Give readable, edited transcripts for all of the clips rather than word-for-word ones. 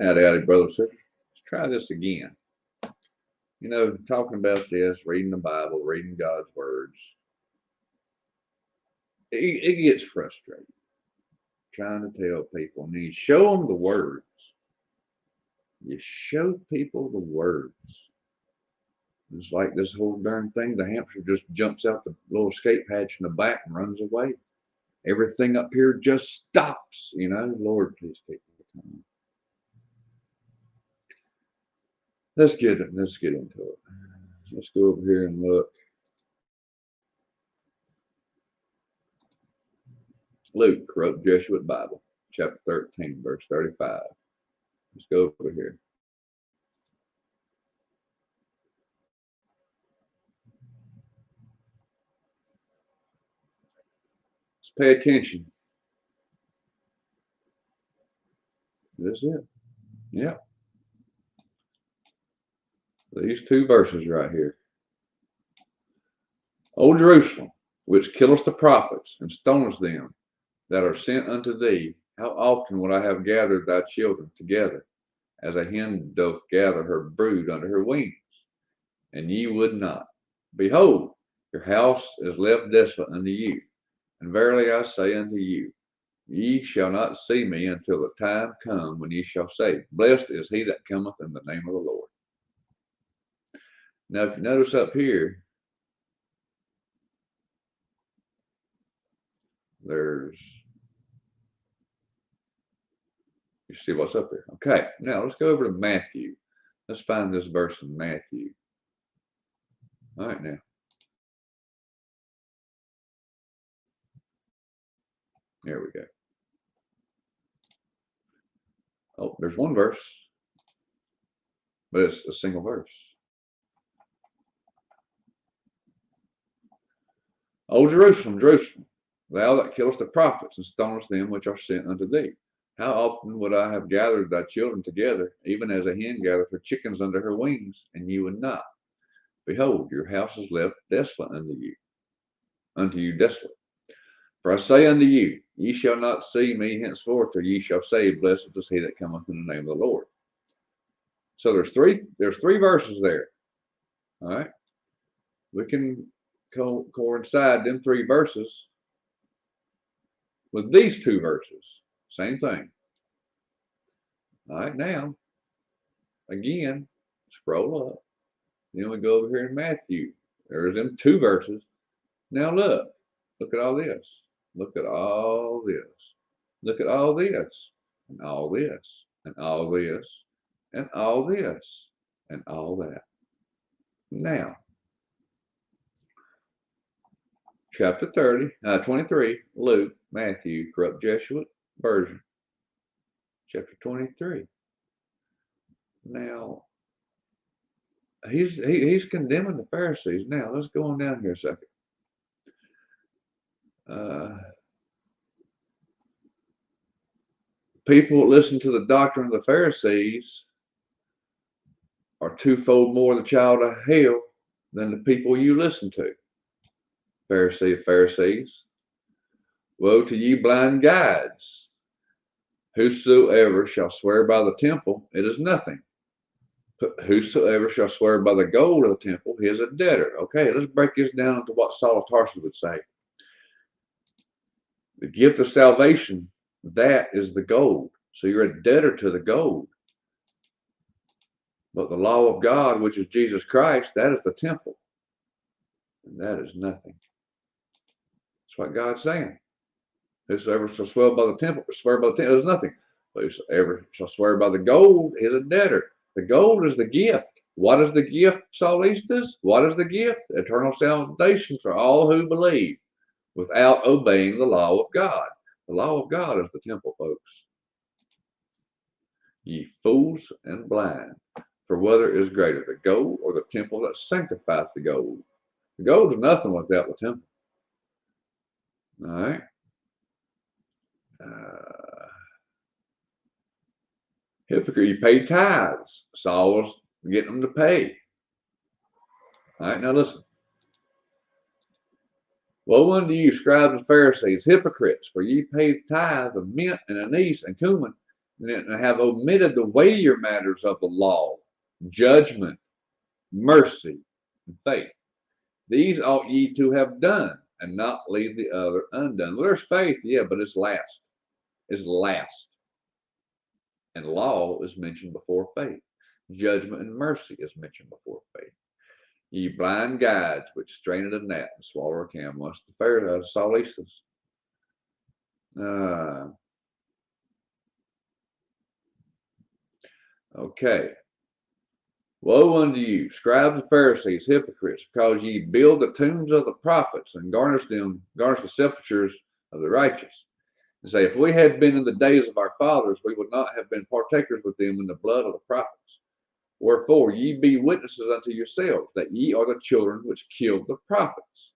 Howdy, brothers and sisters. Let's try this again. You know, talking about this, reading the Bible, reading God's words, it gets frustrating trying to tell people. And you show them the words. You show people the words. It's like this whole darn thing. The hamster just jumps out the little escape hatch in the back and runs away. Everything up here just stops. You know, Lord, please take the time. Let's get into it. Let's go over here and look. Luke wrote Jesuit Bible, chapter 13, verse 35. Let's go over here. Let's pay attention. That's it. Yeah. These two verses right here. O Jerusalem, which killest the prophets and stonest them that are sent unto thee, how often would I have gathered thy children together, as a hen doth gather her brood under her wings, and ye would not. Behold, your house is left desolate unto you. And verily I say unto you, ye shall not see me until the time come when ye shall say, Blessed is he that cometh in the name of the Lord. Now, if you notice up here, you see what's up there. Okay, now let's go over to Matthew. Let's find this verse in Matthew. All right, now. There we go. Oh, there's one verse, but it's a single verse. O Jerusalem, Jerusalem, thou that killest the prophets and stonest them which are sent unto thee. How often would I have gathered thy children together, even as a hen gathereth her chickens under her wings, and ye would not? Behold, your house is left desolate unto you desolate. For I say unto you, ye shall not see me henceforth, till ye shall say, Blessed is he that cometh in the name of the Lord. So there's three verses there. All right. We can coincide them three verses with these two verses. Same thing. All right, now, again, scroll up. Then we go over here in Matthew. There's them two verses. Now look at all this. Look at all this. Look at all this. And all this. And all this. And all this. And all that. Now, chapter 23, Luke, Matthew, corrupt Jesuit version. Chapter 23. Now, he's condemning the Pharisees. Now, let's go on down here a second. People that listen to the doctrine of the Pharisees are twofold more the child of hell than the people you listen to. Pharisee of Pharisees. Woe to you, blind guides! Whosoever shall swear by the temple, it is nothing. But whosoever shall swear by the gold of the temple, he is a debtor. Okay, let's break this down into what Saul of Tarsus would say. The gift of salvation, that is the gold. So you're a debtor to the gold. But the law of God, which is Jesus Christ, that is the temple. And that is nothing. That's what God's saying. Whosoever shall swear by the temple is nothing. But whosoever shall swear by the gold is a debtor. The gold is the gift. What is the gift, Saulistas? What is the gift? Eternal salvation for all who believe without obeying the law of God. The law of God is the temple, folks. Ye fools and blind, for whether is greater, the gold or the temple that sanctifieth the gold? The gold is nothing without the temple. All right. Hypocrite, you pay tithes. Saul was getting them to pay. All right, now listen. Woe unto you, scribes and Pharisees, hypocrites, for ye pay tithe of mint and anise and cumin, and have omitted the weightier matters of the law, judgment, mercy, and faith. These ought ye to have done, and not leave the other undone. Well, there's faith, yeah, but it's last. It's last. And law is mentioned before faith. Judgment and mercy is mentioned before faith. Ye blind guides, which strained a gnat and swallow a camel. That's the fair Saul. Okay. Woe unto you, scribes and Pharisees, hypocrites, because ye build the tombs of the prophets and garnish the sepulchres of the righteous. And say, if we had been in the days of our fathers, we would not have been partakers with them in the blood of the prophets. Wherefore ye be witnesses unto yourselves that ye are the children which killed the prophets.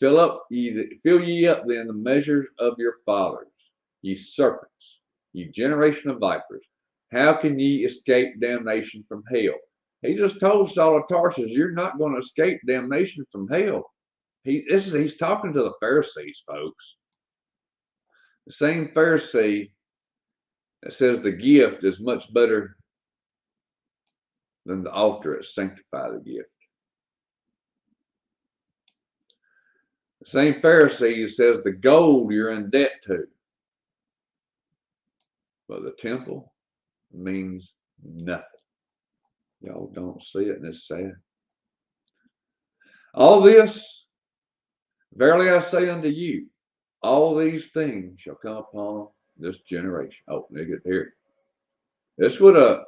Fill ye up then the measures of your fathers, ye serpents, ye generation of vipers. How can ye escape damnation from hell? He just told Saul of Tarsus, you're not going to escape damnation from hell. He's talking to the Pharisees, folks. The same Pharisee that says the gift is much better than the altar that sanctifies the gift. The same Pharisee says the gold you're in debt to. But the temple means nothing. Y'all don't see it, and it's sad. All this, verily I say unto you, all these things shall come upon this generation. Oh, look at here. This would have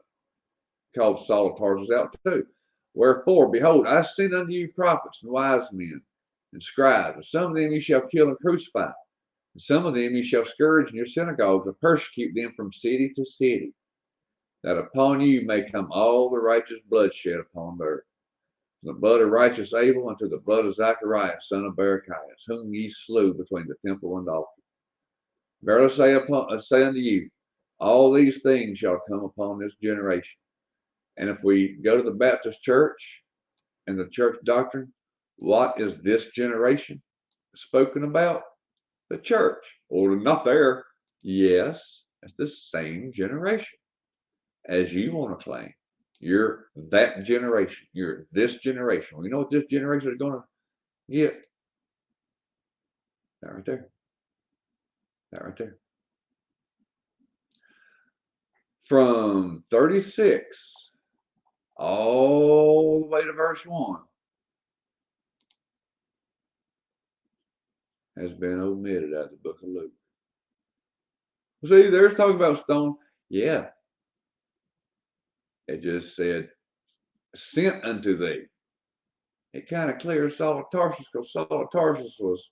called Saul of Tarsus out too. Wherefore, behold, I send unto you prophets and wise men and scribes, and some of them you shall kill and crucify, and some of them you shall scourge in your synagogues and persecute them from city to city, that upon you may come all the righteous bloodshed upon the earth. From the blood of righteous Abel unto the blood of Zacharias, son of Barachias, whom ye slew between the temple and the altar. Verily say unto you, all these things shall come upon this generation. And if we go to the Baptist church and the church doctrine, what is this generation spoken about? The church. Or not there. Yes, it's the same generation as you want to claim. You're that generation. You're this generation. Well, you know what this generation is going to get? That right there. That right there. From 36 all the way to verse 1 has been omitted out of the book of Luke. See, there's talking about stone. Yeah. It just said, sent unto thee. It kind of clears Saul of Tarsus, because Saul of Tarsus was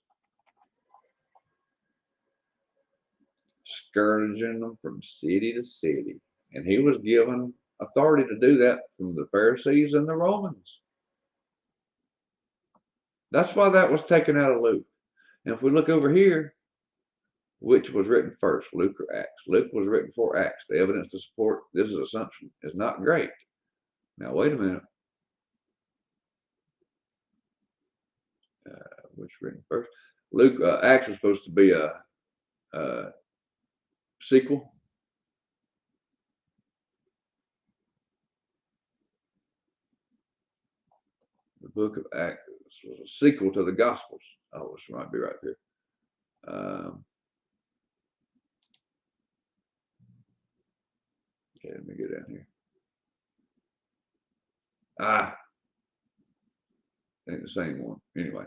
scourging them from city to city. And he was given authority to do that from the Pharisees and the Romans. That's why that was taken out of Luke. And if we look over here, which was written first, Luke or Acts? Luke was written before Acts. The evidence to support this assumption is not great. Now, wait a minute. Which written first? Luke, Acts was supposed to be a sequel. The book of Acts was a sequel to the Gospels. Oh, this might be right here. Okay, let me get down here. I think the same one. Anyway,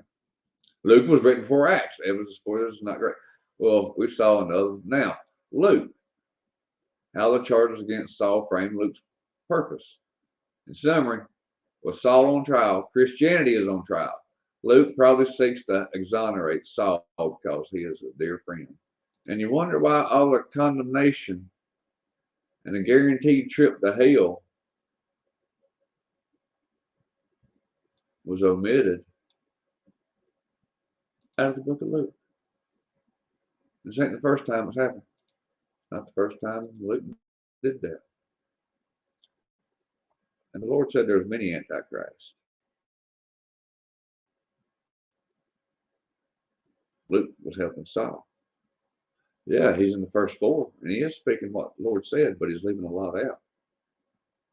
Luke was written before Acts. Evidence for this is not great. Well, we saw another. Now, Luke, how the charges against Saul framed Luke's purpose. In summary, with Saul on trial, Christianity is on trial. Luke probably seeks to exonerate Saul because he is a dear friend. And you wonder why all the condemnation and a guaranteed trip to hell was omitted out of the book of Luke. This ain't the first time it's happened. Not the first time Luke did that. And the Lord said there's many antichrists. Luke was helping Saul. Yeah, he's in the first four, and he is speaking what the Lord said, but he's leaving a lot out.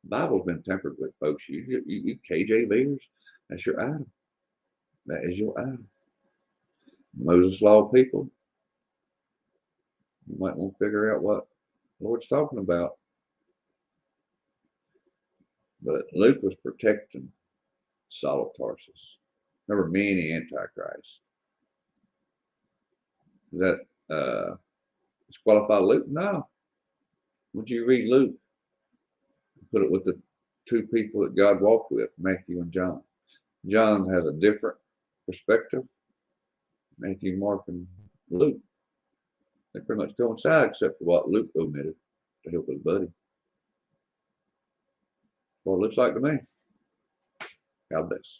The Bible's been tempered with, folks. You KJVers, that's your idol. That is your idol. Moses Law people, you might want to figure out what the Lord's talking about. But Luke was protecting Saul of Tarsus. There were many antichrists. Does that disqualify Luke? No. Would you read Luke? Put it with the two people that God walked with, Matthew and John. John has a different perspective. Matthew, Mark, and Luke. They pretty much coincide except for what Luke omitted to help his buddy. Well, it looks like to me. God bless.